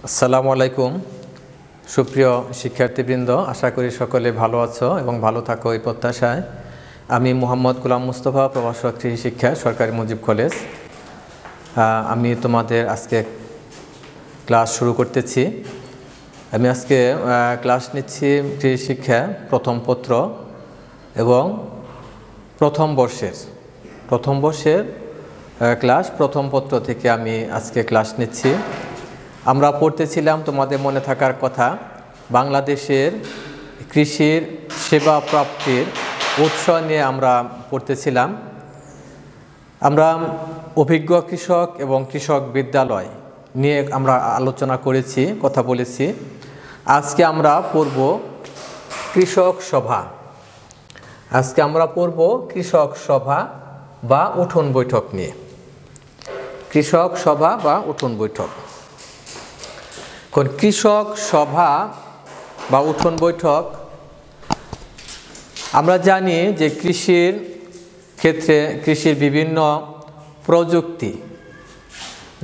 আসসালামু আলাইকুম সুপ্রিয় শিক্ষার্থীবৃন্দ, আশা করি সকলে ভালো আছো এবং ভালো থাকো এই প্রত্যাশায়। আমি মোহাম্মদ গোলাম মুস্তফা, প্রভাষক কৃষি শিক্ষা, সরকারি মুজিব কলেজ। আমি তোমাদের আজকে ক্লাস শুরু করতেছি। আমি আজকে ক্লাস নিচ্ছি কৃষি শিক্ষা প্রথম পত্র এবং প্রথম বর্ষের ক্লাস প্রথম পত্র থেকে আমি আজকে ক্লাস নিচ্ছি। আমরা পড়তেছিলাম, তোমাদের মনে থাকার কথা, বাংলাদেশের কৃষির সেবা প্রাপ্তির উৎস নিয়ে আমরা পড়তেছিলাম। আমরা অভিজ্ঞ কৃষক এবং কৃষক বিদ্যালয় নিয়ে আমরা আলোচনা করেছি, কথা বলেছি। আজকে আমরা পড়ব কৃষক সভা। আজকে আমরা পড়ব কৃষক সভা বা উঠোন বৈঠক নিয়ে। কৃষক সভা বা উঠোন বৈঠক। কৃষক সভা বা উঠোন বৈঠক, আমরা জানি যে কৃষির ক্ষেত্রে কৃষির বিভিন্ন প্রযুক্তি,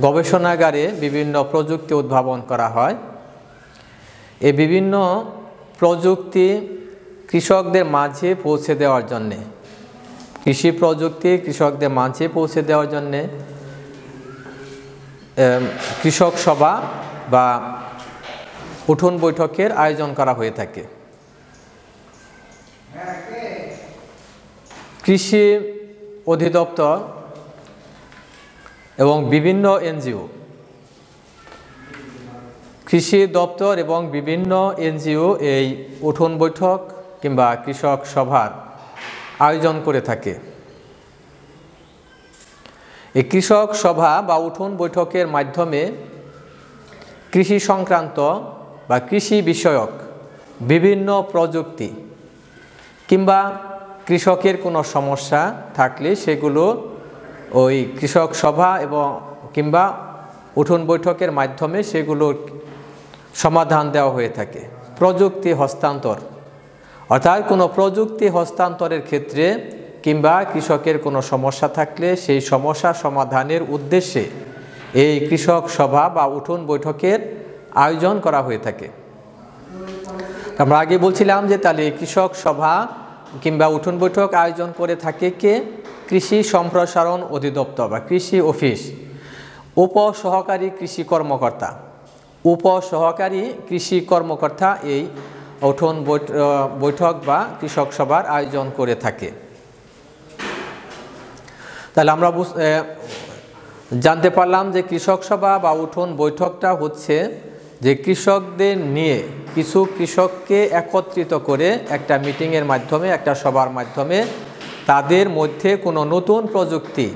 গবেষণাগারে বিভিন্ন প্রযুক্তি উদ্ভাবন করা হয়। এই বিভিন্ন প্রযুক্তি কৃষকদের মাঝে পৌঁছে দেওয়ার জন্যে, কৃষি প্রযুক্তি কৃষকদের মাঝে পৌঁছে দেওয়ার জন্যে কৃষক সভা বা উঠোন বৈঠকের আয়োজন করা হয়ে থাকে। কৃষি অধিদপ্তর এবং বিভিন্ন এনজিও, কৃষি দপ্তর এবং বিভিন্ন এনজিও এই উঠোন বৈঠক কিংবা কৃষক সভার আয়োজন করে থাকে। এই কৃষক সভা বা উঠোন বৈঠকের মাধ্যমে কৃষি সংক্রান্ত বা কৃষি বিষয়ক বিভিন্ন প্রযুক্তি কিংবা কৃষকের কোনো সমস্যা থাকলে সেগুলো ওই কৃষক সভা এবং কিংবা উঠোন বৈঠকের মাধ্যমে সেগুলোর সমাধান দেওয়া হয়ে থাকে। প্রযুক্তি হস্তান্তর, অর্থাৎ কোনো প্রযুক্তি হস্তান্তরের ক্ষেত্রে কিংবা কৃষকের কোনো সমস্যা থাকলে সেই সমস্যা সমাধানের উদ্দেশ্যে এই কৃষক সভা বা উঠোন বৈঠকের আয়োজন করা হয়ে থাকে। আমরা আগে বলছিলাম যে তাহলে কৃষক সভা কিংবা উঠোন বৈঠক আয়োজন করে থাকে কে? কৃষি সম্প্রসারণ অধিদপ্তর বা কৃষি অফিস, উপসহকারী কৃষি কর্মকর্তা, উপসহকারী কৃষি কর্মকর্তা এই উঠোন বৈঠক বা কৃষক সভার আয়োজন করে থাকে। তাহলে আমরা জানতে পারলাম যে কৃষক সভা বা উঠোন বৈঠকটা হচ্ছে যে কৃষকদের নিয়ে, কিছু কৃষককে একত্রিত করে একটা মিটিংয়ের মাধ্যমে, একটা সভার মাধ্যমে তাদের মধ্যে কোনো নতুন প্রযুক্তি,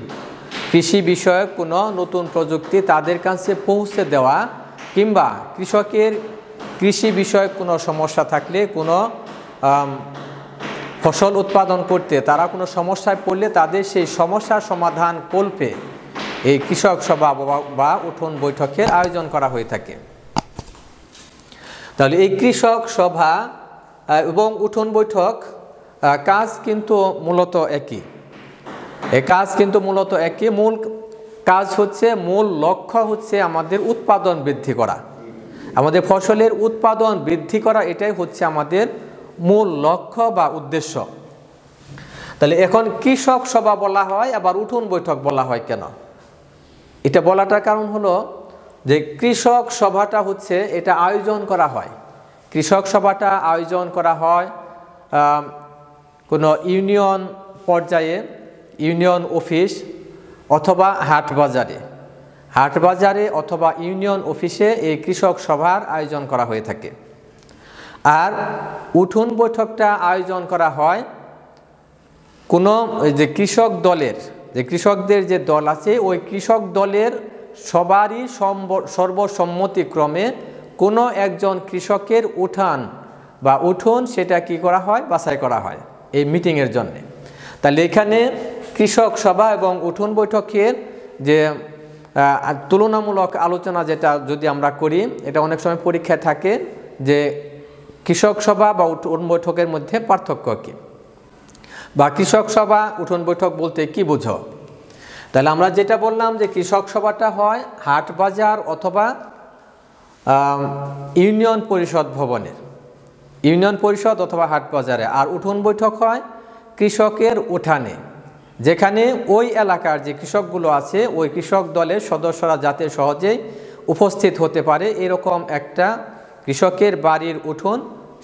কৃষি বিষয়ক কোনো নতুন প্রযুক্তি তাদের কাছে পৌঁছে দেওয়া কিংবা কৃষকের কৃষি বিষয়ক কোনো সমস্যা থাকলে, কোনো ফসল উৎপাদন করতে তারা কোনো সমস্যায় পড়লে তাদের সেই সমস্যার সমাধান কল্পে এই কৃষক সভা বা উঠোন বৈঠকের আয়োজন করা হয়ে থাকে। তাহলে এই কৃষক সভা এবং উঠোন বৈঠক কাজ কিন্তু মূলত একই। এই কাজ কিন্তু মূলত একই। মূল কাজ হচ্ছে, মূল লক্ষ্য হচ্ছে আমাদের উৎপাদন বৃদ্ধি করা, আমাদের ফসলের উৎপাদন বৃদ্ধি করা, এটাই হচ্ছে আমাদের মূল লক্ষ্য বা উদ্দেশ্য। তাহলে এখন কৃষক সভা বলা হয়, আবার উঠোন বৈঠক বলা হয় কেন? এটা বলাটার কারণ হলো যে কৃষক সভাটা হচ্ছে এটা আয়োজন করা হয়, কৃষক সভাটা আয়োজন করা হয় কোনো ইউনিয়ন পর্যায়ে, ইউনিয়ন অফিস অথবা হাট বাজারে অথবা ইউনিয়ন অফিসে এই কৃষক সভার আয়োজন করা হয়ে থাকে। আর উঠোন বৈঠকটা আয়োজন করা হয় কোনো যে কৃষক দলের, যে কৃষকদের যে দল আছে ওই কৃষক দলের সবারই সর্বসম্মতিক্রমে কোনো একজন কৃষকের উঠোন সেটা কি করা হয়? বাছাই করা হয় এই মিটিংয়ের জন্যে। তাহলে এখানে কৃষক সভা এবং উঠোন বৈঠকের যে তুলনামূলক আলোচনা যেটা যদি আমরা করি, এটা অনেক সময় পরীক্ষায় থাকে যে কৃষক সভা বা উঠোন বৈঠকের মধ্যে পার্থক্য কী, বা কৃষক সভা উঠোন বৈঠক বলতে কি বোঝো? তাহলে আমরা যেটা বললাম যে কৃষক সভাটা হয় হাট বাজার অথবা ইউনিয়ন পরিষদ ভবনের, ইউনিয়ন পরিষদ অথবা হাট বাজারে। আর উঠোন বৈঠক হয় কৃষকের উঠানে, যেখানে ওই এলাকার যে কৃষকগুলো আছে ওই কৃষক দলের সদস্যরা যাতে সহজেই উপস্থিত হতে পারে এরকম একটা কৃষকের বাড়ির উঠোন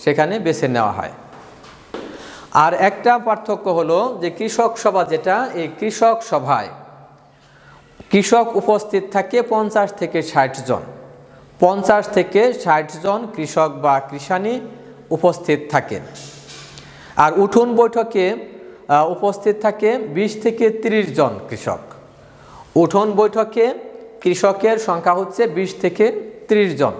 সেখানে বেছে নেওয়া হয়। আর একটা পার্থক্য হলো যে কৃষক সভা, যেটা এই কৃষক সভায় কৃষক উপস্থিত থাকে 50 থেকে 60 জন, 50 থেকে 60 জন কৃষক বা কৃষাণী উপস্থিত থাকেন। আর উঠোন বৈঠকে উপস্থিত থাকে 20 থেকে 30 জন কৃষক। উঠোন বৈঠকে কৃষকের সংখ্যা হচ্ছে 20 থেকে 30 জন।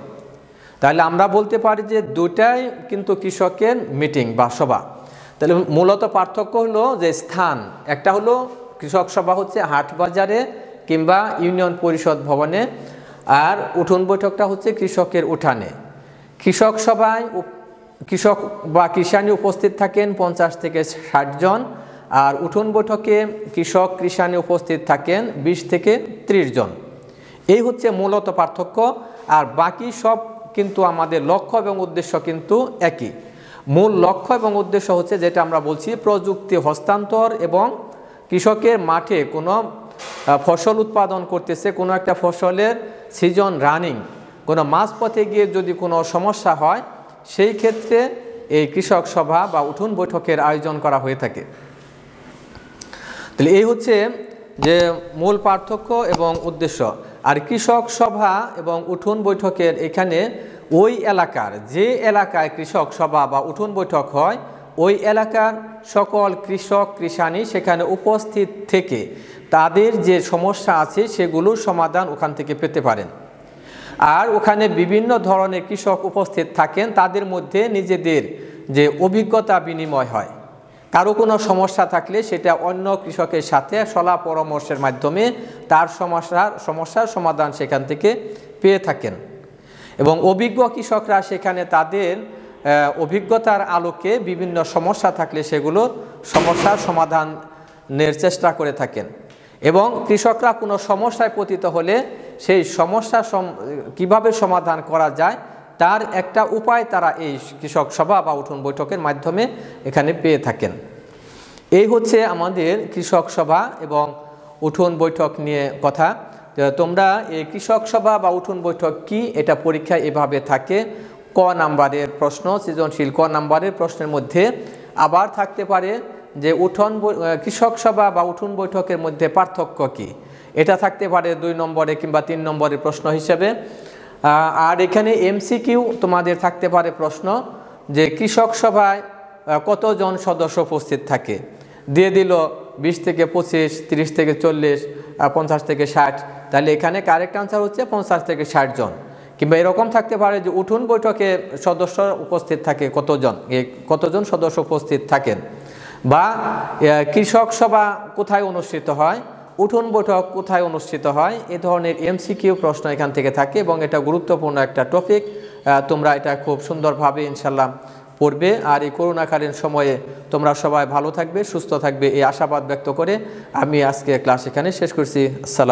তাহলে আমরা বলতে পারি যে দুটাই কিন্তু কৃষকের মিটিং বা সভা। তাহলে মূলত পার্থক্য হলো যে স্থান, একটা হলো কৃষক সভা হচ্ছে হাট বাজারে কিংবা ইউনিয়ন পরিষদ ভবনে, আর উঠোন বৈঠকটা হচ্ছে কৃষকের উঠানে। কৃষক সভায় কৃষক বা কৃষাণী উপস্থিত থাকেন 50 থেকে 60 জন, আর উঠোন বৈঠকে কৃষক কৃষাণী উপস্থিত থাকেন 20 থেকে 30 জন। এই হচ্ছে মূলত পার্থক্য। আর বাকি সব কিন্তু আমাদের লক্ষ্য এবং উদ্দেশ্য কিন্তু একই। মূল লক্ষ্য এবং উদ্দেশ্য হচ্ছে যেটা আমরা বলছি প্রযুক্তি হস্তান্তর, এবং কৃষকের মাঠে কোনো ফসল উৎপাদন করতেছে, কোনো একটা ফসলের সিজন রানিং, কোনো মাঝপথে গিয়ে যদি কোনো সমস্যা হয় সেই ক্ষেত্রে এই কৃষক সভা বা উঠোন বৈঠকের আয়োজন করা হয়ে থাকে। তাহলে এই হচ্ছে যে মূল পার্থক্য এবং উদ্দেশ্য। আর কৃষক সভা এবং উঠোন বৈঠকের এখানে ওই এলাকার, যে এলাকায় কৃষক সভা বা উঠোন বৈঠক হয় ওই এলাকার সকল কৃষক কৃষাণী সেখানে উপস্থিত থেকে তাদের যে সমস্যা আছে সেগুলোর সমাধান ওখান থেকে পেতে পারেন। আর ওখানে বিভিন্ন ধরনের কৃষক উপস্থিত থাকেন, তাদের মধ্যে নিজেদের যে অভিজ্ঞতা বিনিময় হয়। কারো কোনো সমস্যা থাকলে সেটা অন্য কৃষকের সাথে সলা পরামর্শের মাধ্যমে তার সমস্যার সমাধান সেখান থেকে পেয়ে থাকেন। এবং অভিজ্ঞ কৃষকরা সেখানে তাদের অভিজ্ঞতার আলোকে বিভিন্ন সমস্যা থাকলে সেগুলো সমস্যার সমাধানের চেষ্টা করে থাকেন। এবং কৃষকরা কোনো সমস্যায় পতিত হলে সেই সমস্যা কিভাবে সমাধান করা যায় তার একটা উপায় তারা এই কৃষক সভা বা উঠোন বৈঠকের মাধ্যমে এখানে পেয়ে থাকেন। এই হচ্ছে আমাদের কৃষক সভা এবং উঠোন বৈঠক নিয়ে কথা। তোমরা এই কৃষক সভা বা উঠোন বৈঠক কি, এটা পরীক্ষায় এভাবে থাকে। ক নাম্বারের প্রশ্ন, সৃজনশীল ক নাম্বারের প্রশ্নের মধ্যে আবার থাকতে পারে যে কৃষক সভা বা উঠোন বৈঠকের মধ্যে পার্থক্য কি, এটা থাকতে পারে 2 নম্বরে কিংবা 3 নম্বরের প্রশ্ন হিসেবে। আর এখানে এমসিকিউ তোমাদের থাকতে পারে প্রশ্ন যে কৃষক সভায় কতজন সদস্য উপস্থিত থাকে, দিয়ে দিল 20 থেকে 25, 30 থেকে 40, 50 থেকে 60। তাহলে এখানে কারেক্ট আনসার হচ্ছে 50 থেকে 60 জন। কিংবা এরকম থাকতে পারে যে উঠোন বৈঠকে সদস্য উপস্থিত থাকে কতজন সদস্য উপস্থিত থাকেন, বা কৃষক সভা কোথায় অনুষ্ঠিত হয়, উঠোন বৈঠক কোথায় অনুষ্ঠিত হয়। এ ধরনের এমসিকিউ প্রশ্ন এখান থেকে থাকে এবং এটা গুরুত্বপূর্ণ একটা টপিক। তোমরা এটা খুব সুন্দরভাবে ইনশাল্লাহ পড়বে। আর এই করোনাকালীন সময়ে তোমরা সবাই ভালো থাকবে, সুস্থ থাকবে এই আশাবাদ ব্যক্ত করে আমি আজকে ক্লাস এখানে শেষ করছি। আসসালাম।